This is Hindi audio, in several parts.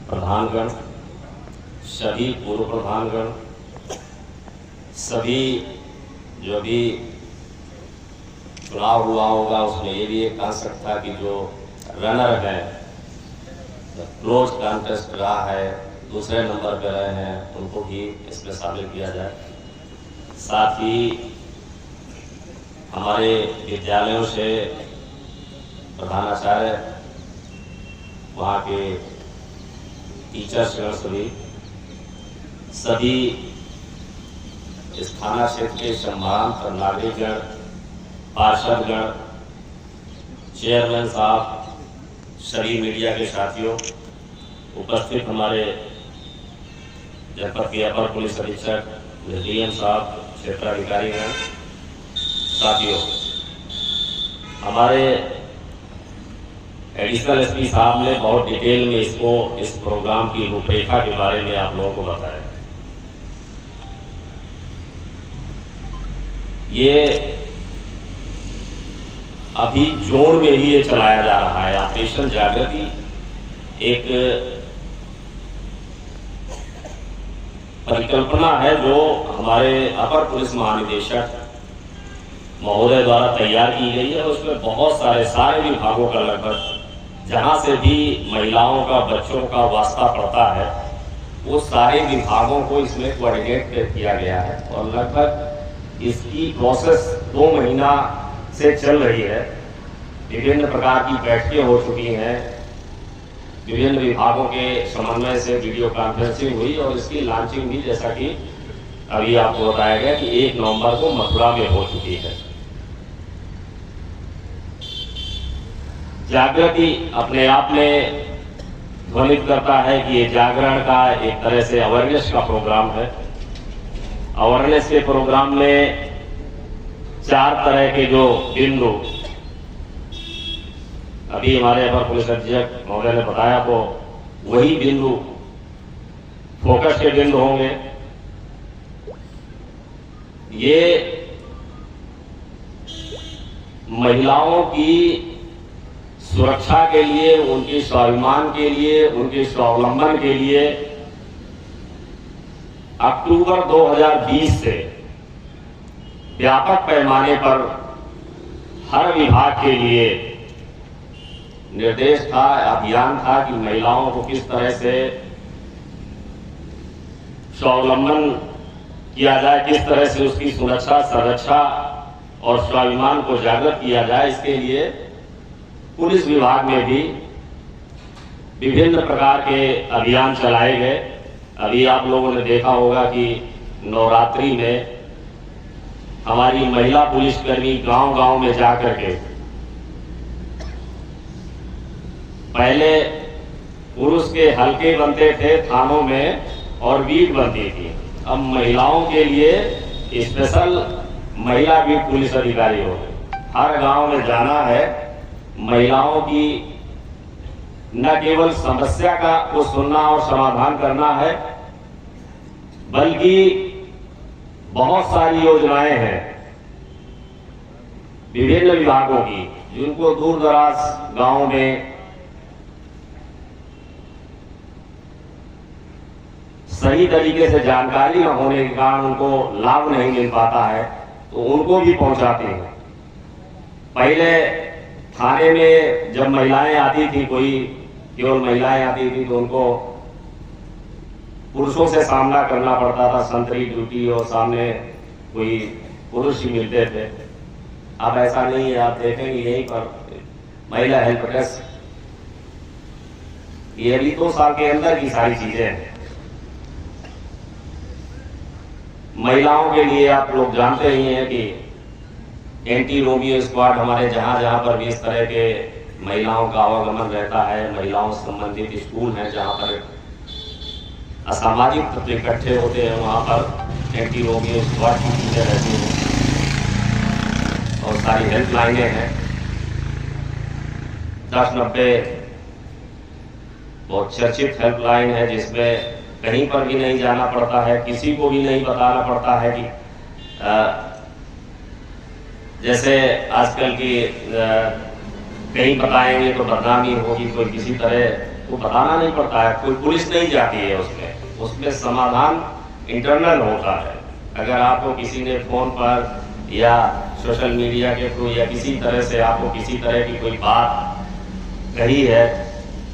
प्रधानगण, सभी पूर्व प्रधानगण, सभी जो भी चुनाव हुआ होगा उसमें ये भी एक आशंका था कि जो रनर हैं, क्लोज कॉन्टेस्ट रहा है, दूसरे नंबर पे रहे हैं, उनको भी इसमें शामिल किया जाए। साथ ही हमारे विद्यालयों से प्रधानाचार्य, वहाँ के टीचर्स सभी इस थाना क्षेत्र के संभाग नागरिकगण, पार्षदगण, चेयरमैन साहब, सभी मीडिया के साथियों, उपस्थित हमारे जनपद के अपर पुलिस अधीक्षक डीएम साहब, क्षेत्राधिकारीगण, साथियों, हमारे एडिशनल एसपी साहब ने बहुत डिटेल में इस प्रोग्राम की रूपरेखा के बारे में आप लोगों को बताया। ये अभी जोड़ में ही ये चलाया जा रहा है। ऑपरेशन जागृति एक परिकल्पना है जो हमारे अपर पुलिस महानिदेशक महोदय द्वारा तैयार की गई है। उसमें बहुत सारे विभागों का लगभग जहां से भी महिलाओं का, बच्चों का वास्ता पड़ता है, वो सारे विभागों को इसमें कोऑर्डिनेट किया गया है और लगभग इसकी प्रोसेस 2 महीना से चल रही है। विभिन्न प्रकार की बैठकें हो चुकी हैं, विभिन्न विभागों के समन्वय से वीडियो कॉन्फ्रेंसिंग हुई और इसकी लॉन्चिंग भी, जैसा कि अभी आपको बताया गया कि 1 नवंबर को मथुरा में हो चुकी है। जागृति अपने आप में ध्वनित करता है कि ये जागरण का एक तरह से अवेयरनेस का प्रोग्राम है। अवेयरनेस के प्रोग्राम में 4 तरह के जो बिंदु अभी हमारे अपर पुलिस अधीक्षक महोदय ने बताया, तो वही बिंदु फोकस के बिंदु होंगे। ये महिलाओं की सुरक्षा के लिए, उनके स्वाभिमान के लिए, उनके स्वावलंबन के लिए अक्टूबर 2020 से व्यापक पैमाने पर हर विभाग के लिए निर्देश था, अभियान था कि महिलाओं को किस तरह से स्वावलंबन किया जाए, किस तरह से उसकी सुरक्षा, संरक्षा और स्वाभिमान को जागृत किया जाए। इसके लिए पुलिस विभाग में भी विभिन्न प्रकार के अभियान चलाए गए। अभी आप लोगों ने देखा होगा कि नवरात्रि में हमारी महिला पुलिसकर्मी गांव-गांव में जाकर के, पहले पुरुष के हल्के बनते थे थानों में और बीट बनती थी, अब महिलाओं के लिए स्पेशल महिला बीट पुलिस अधिकारी हो गए। हर गांव में जाना है, महिलाओं की न केवल समस्या का को सुनना और समाधान करना है, बल्कि बहुत सारी योजनाएं हैं विभिन्न विभागों की, जिनको दूर दराज गांवों में सही तरीके से जानकारी न होने के कारण उनको लाभ नहीं मिल पाता है, तो उनको भी पहुंचाते हैं। पहले थाने में जब महिलाएं आती थी, कोई केवल महिलाएं आती थी, तो उनको पुरुषों से सामना करना पड़ता था, संतरी ड्यूटी, और सामने कोई पुरुष ही मिलते थे। अब ऐसा नहीं है, आप देखेंगे यहीं पर महिला हेल्प डेस्क, ये अभी 2 साल के अंदर की सारी चीजें हैं। महिलाओं के लिए आप लोग जानते ही हैं कि एंटी रोमियो स्क्वाड हमारे जहां जहां पर भी इस तरह के महिलाओं का आवागमन रहता है, महिलाओं से संबंधित स्कूल हैं जहां पर असामाजिक तत्व इकट्ठे होते हैं, वहां पर एंटी रोमियो स्क्वाड की चीजें रहती हैं और सारी हेल्पलाइनें हैं। 1090 बहुत चर्चित हेल्पलाइन है, जिसमें कहीं पर भी नहीं जाना पड़ता है, किसी को भी नहीं बताना पड़ता है कि जैसे आजकल की कहीं बताएंगे तो बदनामी होगी, कोई किसी तरह वो बताना नहीं पड़ता है, कोई पुलिस नहीं जाती है उसमें समाधान इंटरनल होता है। अगर आपको किसी ने फ़ोन पर या सोशल मीडिया के थ्रू या किसी तरह से आपको किसी तरह की कोई बात कही है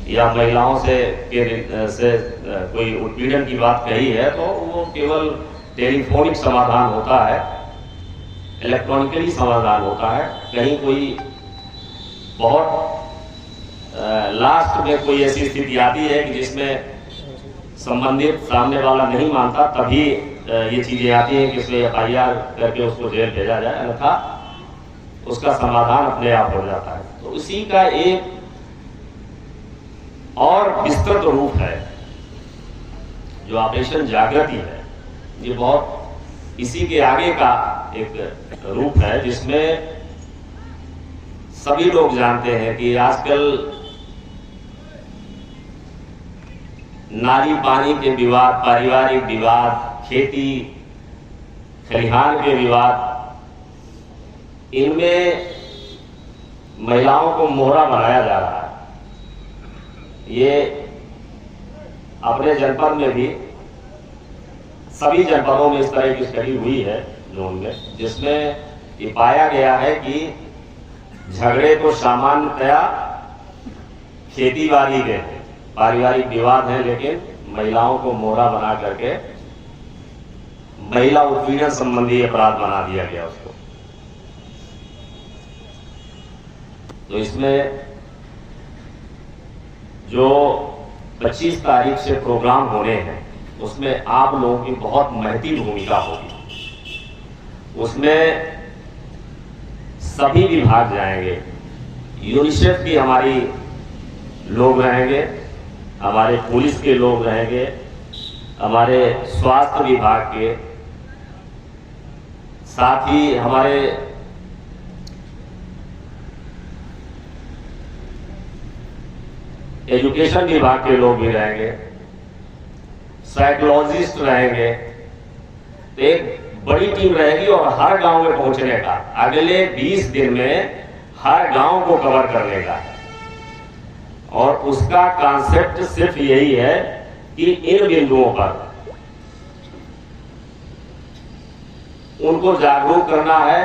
या महिलाओं से कोई उत्पीड़न की बात कही है, तो वो केवल टेलीफोनिक समाधान होता है, इलेक्ट्रॉनिकली समाधान होता है। कहीं कोई बहुत लास्ट में कोई ऐसी स्थिति आती है कि जिसमें संबंधित सामने वाला नहीं मानता, तभी ये चीज़ें आती हैं कि उसमें FIR करके उसको जेल भेजा जाए, अन्यथा उसका समाधान अपने आप हो जाता है। तो उसी का एक और विस्तृत रूप है जो ऑपरेशन जागृति है। ये बहुत इसी के आगे का एक रूप है जिसमें सभी लोग जानते हैं कि आजकल नारी पानी के विवाद, पारिवारिक विवाद, खेती खलिहान के विवाद, इनमें महिलाओं को मोहरा बनाया जा रहा है। ये अपने जनपद में भी सभी जनपदों में इस तरह की स्टडी हुई है जोन में, जिसमें ये पाया गया है कि झगड़े तो सामान्यतया खेती-बाड़ी के पारिवारिक विवाद हैं, लेकिन महिलाओं को मोहरा बना करके महिला उत्पीड़न संबंधी अपराध बना दिया गया उसको। तो इसमें जो 25 तारीख से प्रोग्राम होने हैं उसमें आप लोगों की बहुत महती भूमिका होगी। उसमें सभी विभाग जाएंगे, यूनिसेफ की हमारी लोग रहेंगे, हमारे पुलिस के लोग रहेंगे, हमारे स्वास्थ्य विभाग के, साथ ही हमारे एजुकेशन विभाग के लोग भी रहेंगे, साइकोलॉजिस्ट रहेंगे। तो एक बड़ी टीम रहेगी और हर गांव में पहुंचने का, अगले 20 दिन में हर गांव को कवर करने का। और उसका कॉन्सेप्ट सिर्फ यही है कि इन बिंदुओं पर उनको जागरूक करना है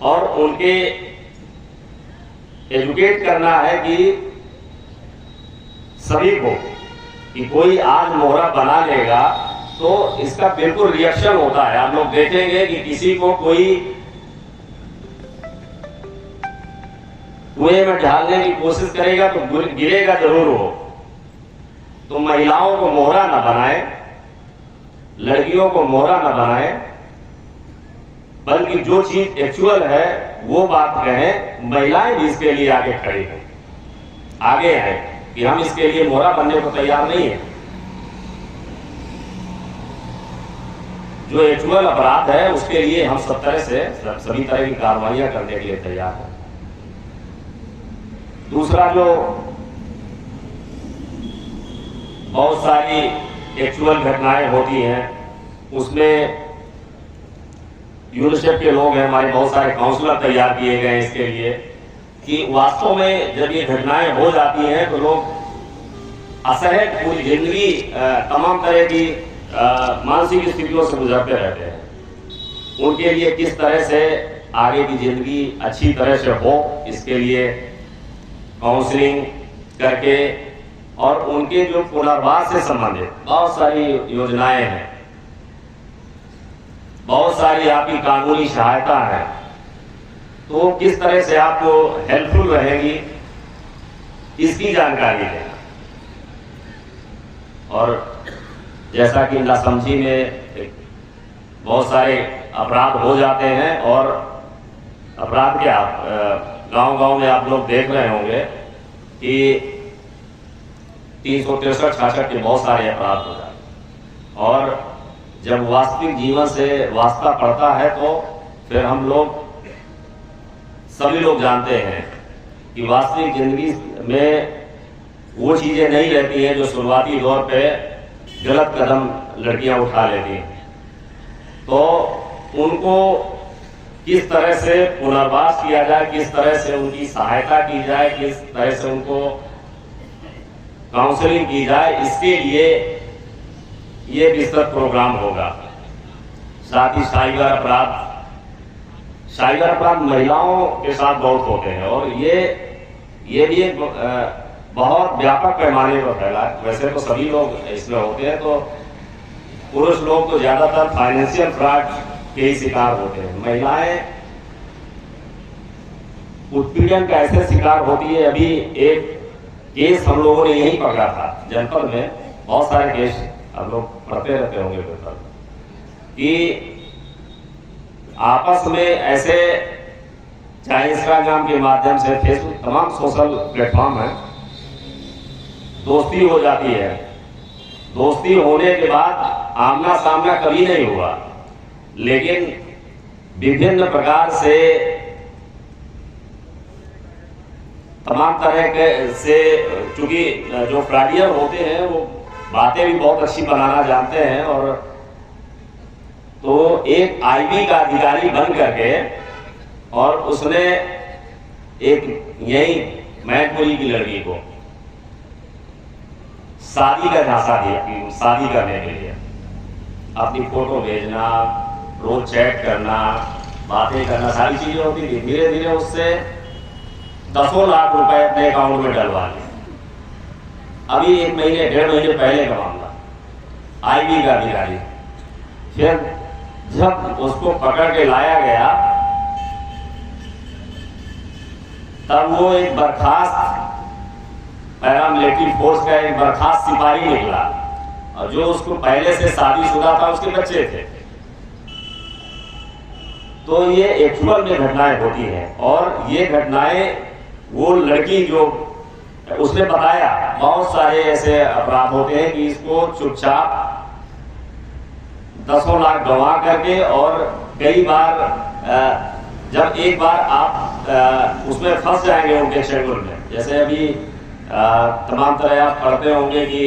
और उनके एजुकेट करना है कि सभी को कि कोई आज मोहरा बना लेगा तो इसका बिल्कुल रिएक्शन होता है। आप लोग देखेंगे कि किसी को कोई कुएं में ढालने की कोशिश करेगा तो गिरेगा जरूर हो। तो महिलाओं को मोहरा न बनाए, लड़कियों को मोहरा न बनाए, बल्कि जो चीज एक्चुअल है वो बात कहें। महिलाएं भी इसके लिए आगे खड़ी हैं, आगे आए कि हम इसके लिए मोहरा बनने को तैयार नहीं है। जो एक्चुअल अपराध है उसके लिए हम सब तरह से सभी तरह की कार्रवाइयां करने के लिए तैयार हैं। दूसरा, जो बहुत सारी एक्चुअल घटनाएं होती हैं उसमें यूनिसेफ के लोग हैं, हमारे बहुत सारे काउंसलर तैयार किए गए हैं इसके लिए कि वास्तव में जब ये घटनाएं हो जाती हैं तो लोग असहज पूरी जिंदगी तमाम तरह की मानसिक स्थितियों से गुजरते रहते हैं। उनके लिए किस तरह से आगे की जिंदगी अच्छी तरह से हो, इसके लिए काउंसलिंग करके और उनके जो पुनर्वास से संबंधित बहुत सारी योजनाएं हैं, बहुत सारी आपकी कानूनी सहायता है, तो किस तरह से आपको हेल्पफुल रहेगी इसकी जानकारी देना। और जैसा कि नासमझी में बहुत सारे अपराध हो जाते हैं और अपराध क्या गांव-गांव में आप लोग देख रहे होंगे कि 363-66 के बहुत सारे अपराध हो जाते हैं। और जब वास्तविक जीवन से वास्ता पड़ता है तो फिर हम लोग सभी लोग जानते हैं कि वास्तविक जिंदगी में वो चीजें नहीं रहती हैं जो शुरुआती दौर पे गलत कदम लड़कियां उठा लेती हैं। तो उनको किस तरह से पुनर्वास किया जाए, किस तरह से उनकी सहायता की जाए, किस तरह से उनको काउंसलिंग की जाए, इसके लिए ये विस्तृत प्रोग्राम होगा। साथ ही साइबर अपराध महिलाओं के साथ बहुत होते हैं और ये भी एक बहुत व्यापक पैमाने पर फैला है। वैसे तो सभी लोग इसमें होते हैं, तो पुरुष लोग तो ज्यादातर फाइनेंशियल फ्रॉड के ही शिकार होते हैं। महिलाएं उत्पीड़न का ऐसे शिकार होती है। अभी एक केस हम लोगों ने यही पकड़ा था जनपद में, बहुत सारे केस आप लोग पढ़ते रहते होंगे पेपर, कि आपस में ऐसे चाहे इंस्टाग्राम के माध्यम से, फेसबुक, तमाम सोशल प्लेटफॉर्म है, दोस्ती हो जाती है। दोस्ती होने के बाद आमना सामना कभी नहीं हुआ, लेकिन विभिन्न प्रकार से तमाम तरह के से, चूंकि जो फ्रॉडियर होते हैं वो बातें भी बहुत अच्छी बनाना जानते हैं, और तो एक आईबी का अधिकारी बन करके और उसने एक यही मैनपुरी की लड़की को शादी का झांसा दिया, शादी करने के लिए अपनी फोटो भेजना, रोज चैट करना, बातें करना, सारी चीजें होती थी। धीरे धीरे उससे 10 लाख रुपए अपने अकाउंट में डलवा लिए। अभी 1 महीने 1.5 महीने पहले का मामला, आईबी का अधिकारी। फिर जब उसको पकड़ के लाया गया तब वो एक बर्खास्त पैरामिलिट्री फोर्स का एक बर्खास्त सिपाही निकला, और जो उसको पहले से शादीशुदा था, उसके बच्चे थे। तो ये एक्चुअल में घटनाएं होती हैं, और ये घटनाएं वो लड़की जो उसने बताया, बहुत सारे ऐसे अपराध होते हैं कि इसको चुपचाप 10 लाख गंवा करके, और कई बार जब एक बार आप उसमें फंस जाएंगे उनके शेड्यूल में, जैसे अभी तमाम तरह आप पढ़ते होंगे कि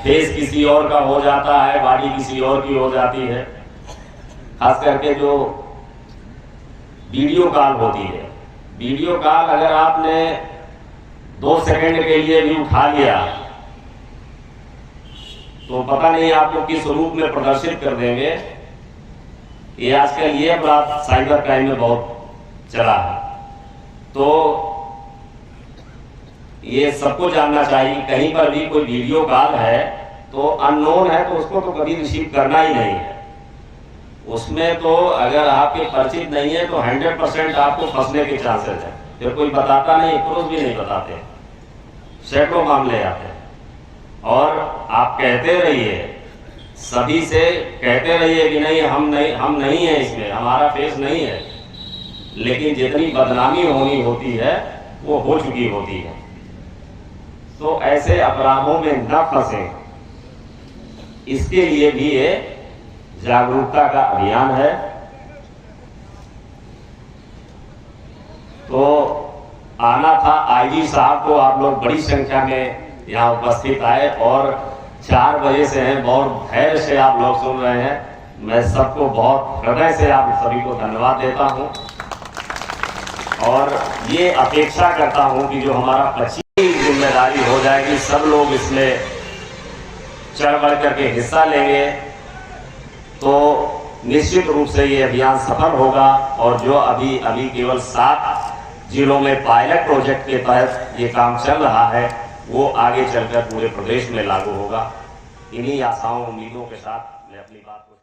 फेस किसी और का हो जाता है, बॉडी किसी और की हो जाती है। खास करके जो वीडियो कॉल होती है, वीडियो कॉल अगर आपने 2 सेकंड के लिए भी उठा लिया तो पता नहीं आपको किस रूप में प्रदर्शित कर देंगे। ये आजकल ये अपराध साइबर क्राइम में बहुत चला है, तो ये सबको जानना चाहिए। कहीं पर भी कोई वीडियो कॉल है तो अननोन है तो उसको तो कभी रिसीव करना ही नहीं है। उसमें तो अगर आपके परिचित नहीं है तो 100% आपको फंसने के चांसेस है। फिर कोई बताता नहीं, पुरुष भी नहीं बताते, सैकड़ों मामले आते हैं। और आप कहते रहिए, सभी से कहते रहिए कि नहीं हम नहीं है, इसमें हमारा फेस नहीं है, लेकिन जितनी बदनामी होनी होती है वो हो चुकी होती है। तो ऐसे अपराधों में न फंसे, इसके लिए भी ये जागरूकता का अभियान है। तो आना था आईजी साहब को, आप लोग बड़ी संख्या में यहाँ उपस्थित आए और 4 बजे से हैं, बहुत धैर्य से आप लोग सुन रहे हैं। मैं सबको बहुत हृदय से आप सभी को धन्यवाद देता हूँ, और ये अपेक्षा करता हूँ कि जो हमारा 25 जिम्मेदारी हो जाएगी, सब लोग इसमें चढ़ बढ़ करके हिस्सा लेंगे, तो निश्चित रूप से ये अभियान सफल होगा। और जो अभी केवल 7 जिलों में पायलट प्रोजेक्ट के तहत ये काम चल रहा है, वो आगे चलकर पूरे प्रदेश में लागू होगा। इन्हीं आशाओं उम्मीदों के साथ मैं अपनी बात को